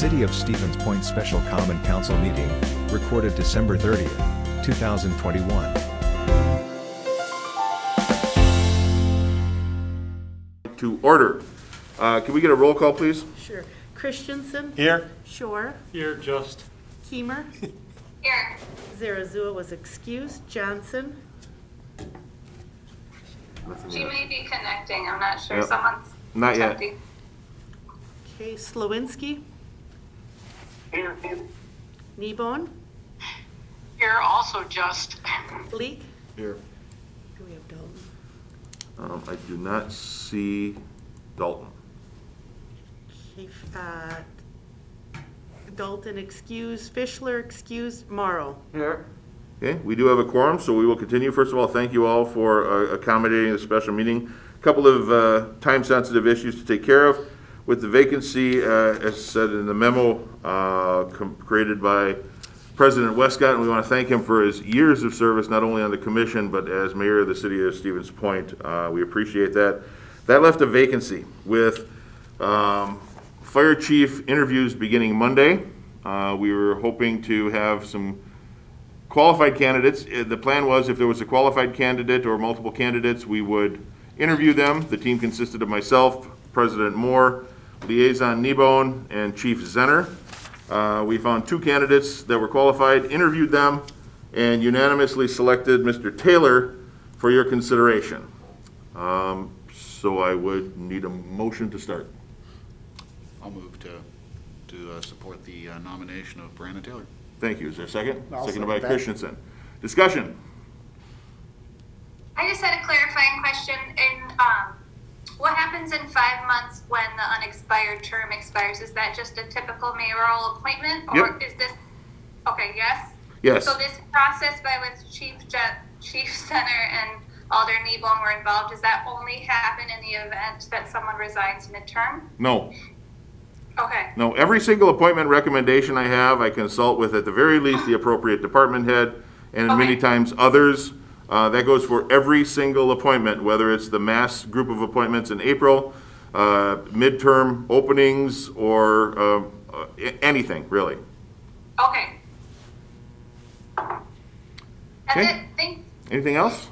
City of Stevens Point Special Common Council meeting, recorded December 30th, 2021. To order. Can we get a roll call, please? Sure. Christensen. Here. Shore. Here, just. Keemer. Here. Zarazua was excused. Johnson. She may be connecting. I'm not sure. Yep. Someone's Not yet. attempting. Okay. Slowinski. Here. Kneebone. Here also just. Bleak. Here. Do we have Dalton? I do not see Dalton. Okay. Dalton excused. Fischler excused. Morrow. Here. Okay, we do have a quorum, so we will continue. First of all, thank you all for accommodating the special meeting. A couple of time-sensitive issues to take care of. With the vacancy, as said in the memo created by President Westcott, and we want to thank him for his years of service, not only on the commission, but as mayor of the city of Stevens Point. We appreciate that. That left a vacancy with fire chief interviews beginning Monday. We were hoping to have some qualified candidates. The plan was if there was a qualified candidate or multiple candidates, we would interview them. The team consisted of myself, President Moore, Liaison Kneebone, and Chief Zenner. We found two candidates that were qualified, interviewed them, and unanimously selected Mr. Taylor for your consideration. So I would need a motion to start. I'll move to support the nomination of Brandon Taylor. Thank you. Is there a second? I'll Seconded by second that. Christensen. Discussion. I just had a clarifying question. What happens in 5 months when the unexpired term expires? Is that just a typical mayoral appointment, or Yep. is this? Okay. Yes. Yes. So this process by which Chief Center and Alder Kneebone were involved, does that only happen in the event that someone resigns midterm? No. Okay. No, every single appointment recommendation I have, I consult with at the very least the appropriate department head, and many Okay. times others. That goes for every single appointment, whether it's the mass group of appointments in April, midterm openings, or anything, really. Okay. That's Okay. it. Thanks. Anything else?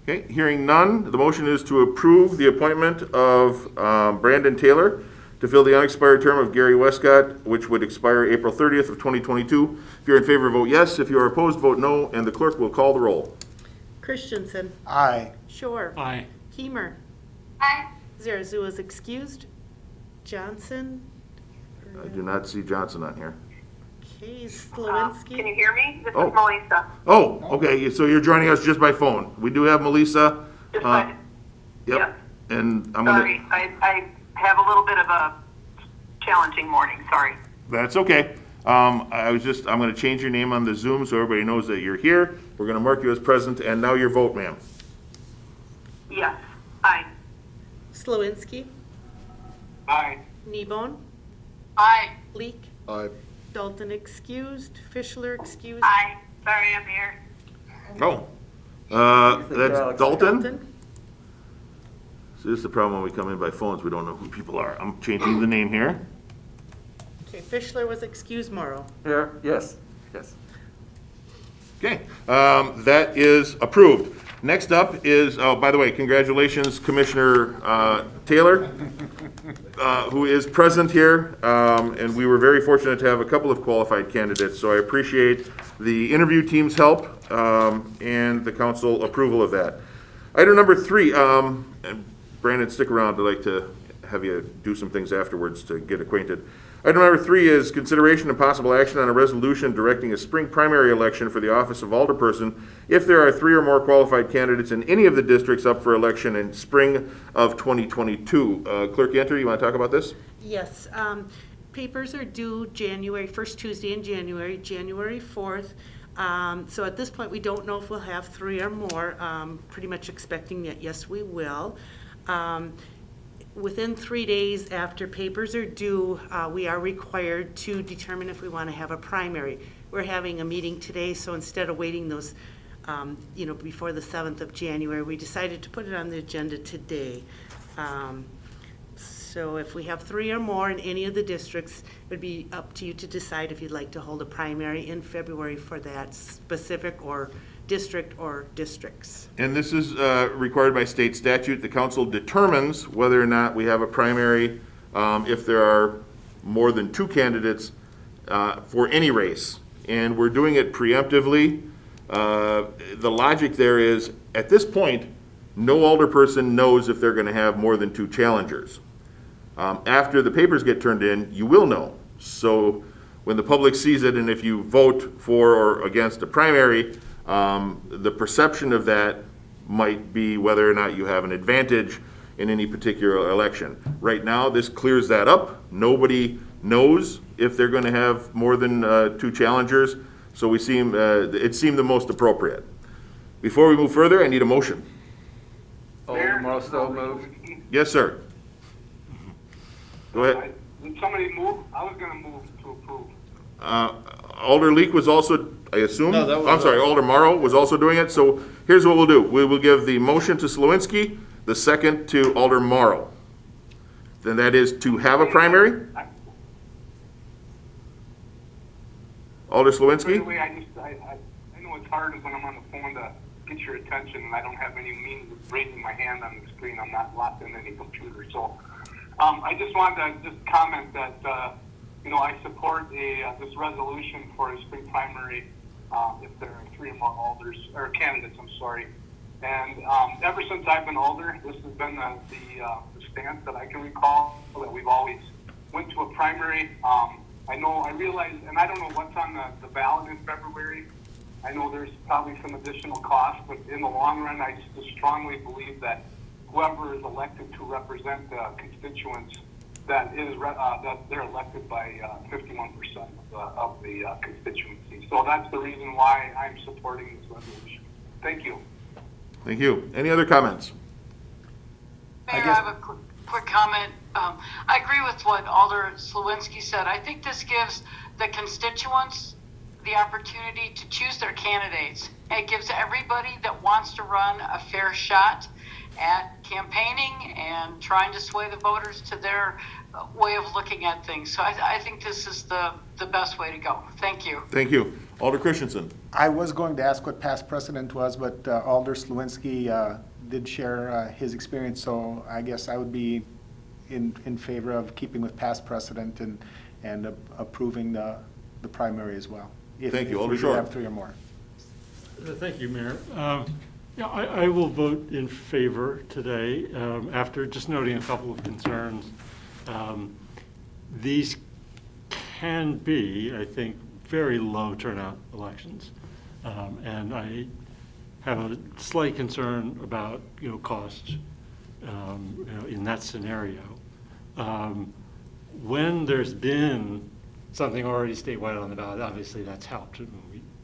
Okay, hearing none, the motion is to approve the appointment of Brandon Taylor to fill the unexpired term of Gary Westcott, which would expire April 30th of 2022. If you're in favor, vote yes. If you are opposed, vote no, and the clerk will call the roll. Christensen. Aye. Shore. Aye. Keemer. Bye. Zarazua was excused. Johnson. I do not see Johnson on here. Okay. Can Slowinski. you hear me? This Oh. is Melissa. Oh, okay, so you're joining us just by phone. We do have Melissa. Just by, Yep, and I'm gonna, sorry, I have a little bit of a challenging morning, sorry. that's okay. I'm gonna change your name on the Zoom so everybody knows that you're here. We're gonna mark you as present, and now your vote, ma'am. Yes, aye. Slowinski. Aye. Kneebone. Aye. Bleak. Aye. Dalton excused. Fischler excused. Aye. Sorry, I'm here. Oh, that's Dalton? Dalton. So this is the problem when we come in by phones, we don't know who people are. I'm changing the name here. Okay. Fischler was excused. Morrow. Here, yes, yes. Okay, that is approved. Next up is, oh, by the way, congratulations, Commissioner Taylor, who is present here. And we were very fortunate to have a couple of qualified candidates, so I appreciate the interview team's help and the council approval of that. Item number 3, and Brandon, stick around. I'd like to have you do some things afterwards to get acquainted. Item number 3 is consideration and possible action on a resolution directing a spring primary election for the office of alderperson if there are 3 or more qualified candidates in any of the districts up for election in spring of 2022. Clerk Yenter, you want to talk about this? Yes. Papers are due first Tuesday in January, January 4th. So at this point, we don't know if we'll have 3 or more. Pretty much expecting that, yes, we will. Within 3 days after papers are due, we are required to determine if we want to have a primary. We're having a meeting today, so instead of waiting those, before the 7th of January, we decided to put it on the agenda today. So if we have 3 or more in any of the districts, it would be up to you to decide if you'd like to hold a primary in February for that specific or district or districts. And this is required by state statute. The council determines whether or not we have a primary if there are more than 2 candidates for any race. And we're doing it preemptively. The logic there is, at this point, no alderperson knows if they're going to have more than 2 challengers. After the papers get turned in, you will know. So when the public sees it, and if you vote for or against a primary, the perception of that might be whether or not you have an advantage in any particular election. Right now, this clears that up. Nobody knows if they're going to have more than 2 challengers, so it seemed the most appropriate. Before we move further, I need a motion. Alder Morrow still moved. Yes, sir. Go ahead. Did somebody move? I was gonna move to approve. Alder Leek was also, I assume? No, that was- I'm sorry, Alder Morrow was also doing it. So here's what we'll do. We will give the motion to Slawinski, the second to Alder Morrow. Then that is to have a primary. Alder By Slawinski? the way, I know it's hard when I'm on the phone to get your attention, and I don't have any means of raising my hand on the screen. I'm not locked in any computer. So I just wanted to just comment that, I support this resolution for a spring primary if there are 3 or more alders, or candidates, I'm sorry. And ever since I've been alder, this has been the stance that I can recall, that we've always went to a primary. I realize, and I don't know what's on the ballot in February. I know there's probably some additional cost, but in the long run, I just strongly believe that whoever is elected to represent the constituents, that they're elected by 51% of the constituency. So that's the reason why I'm supporting this resolution. Thank you. Thank you. Any other comments? Mayor, I have a quick comment. I agree with what Alder Slawinski said. I think this gives the constituents the opportunity to choose their candidates. It gives everybody that wants to run a fair shot at campaigning and trying to sway the voters to their way of looking at things. So I think this is the best way to go. Thank you. Thank you. Alder Christensen. I was going to ask what past precedent was, but Alder Slawinski did share his experience, so I guess I would be in favor of keeping with past precedent and approving the primary as well. Thank you. If Alder we do Shore. have 3 or more. Thank you, Mayor. I will vote in favor today, after just noting a couple of concerns. These can be, I think, very low turnout elections. And I have a slight concern about, costs, in that scenario. When there's been something already statewide on the ballot, obviously that's helped. You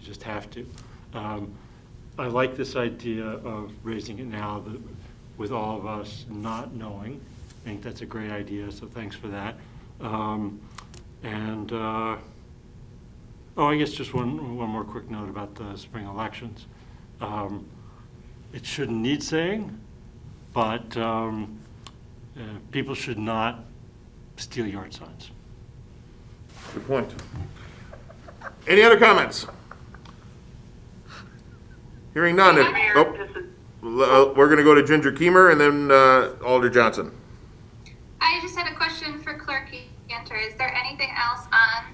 just have to. I like this idea of raising it now with all of us not knowing. I think that's a great idea, so thanks for that. I guess just one more quick note about the spring elections. It shouldn't need saying, but people should not steal yard signs. Good point. Any other comments? Hearing none. Mayor, this is We're going to go to Ginger Keemer and then Alder Johnson. I just had a question for Clerk Cantor. Is there anything else on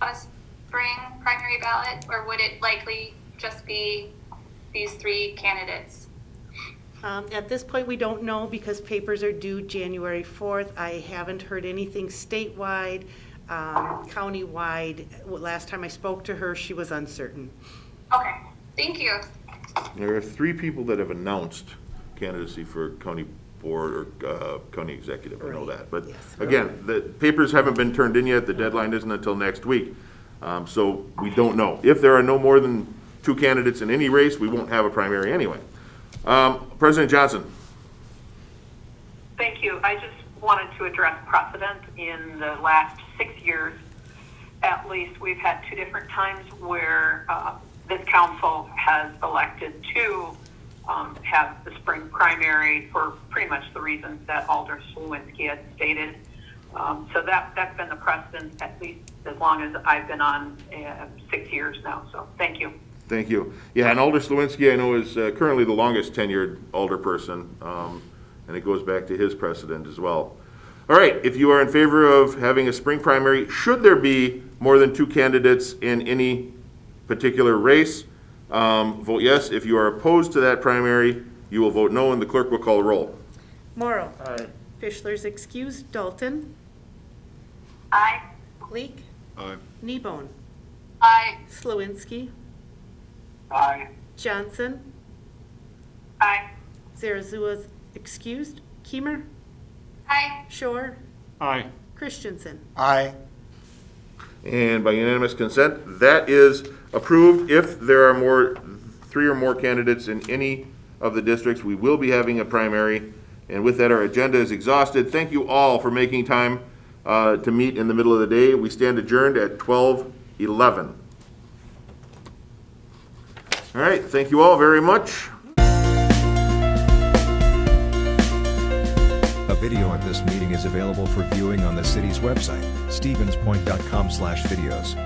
a spring primary ballot, or would it likely just be these 3 candidates? At this point, we don't know because papers are due January 4th. I haven't heard anything statewide, countywide. Last time I spoke to her, she was uncertain. Okay, thank you. There are 3 people that have announced candidacy for county board or county executive. I know Right. that. But Yes. again, the papers haven't been turned in yet. The deadline isn't until next week. So we don't know. If there are no more than 2 candidates in any race, we won't have a primary anyway. President Johnson. Thank you. I just wanted to address precedent. In the last 6 years, at least, we've had 2 different times where this council has elected 2 have the spring primary for pretty much the reasons that Alder Slawinski had stated. So that's been the precedent, at least as long as I've been on, 6 years now. So thank you. Thank you. Yeah, and Alder Slawinski, I know, is currently the longest tenured alder person, and it goes back to his precedent as well. All right, if you are in favor of having a spring primary, should there be more than 2 candidates in any particular race, vote yes. If you are opposed to that primary, you will vote no, and the clerk will call the roll. Morrow. Aye. Fischler's excused. Dalton. Aye. Leek. Aye. Kneebone. Aye. Slawinski. Aye. Johnson. Aye. Zarazua's excused. Keimer. Aye. Shore. Aye. Christensen. Aye. And by unanimous consent, that is approved. If there are 3 or more candidates in any of the districts, we will be having a primary. And with that, our agenda is exhausted. Thank you all for making time to meet in the middle of the day. We stand adjourned at 12:11. All right, thank you all very much. A video of this meeting is available for viewing on the city's website, stevenspoint.com/videos.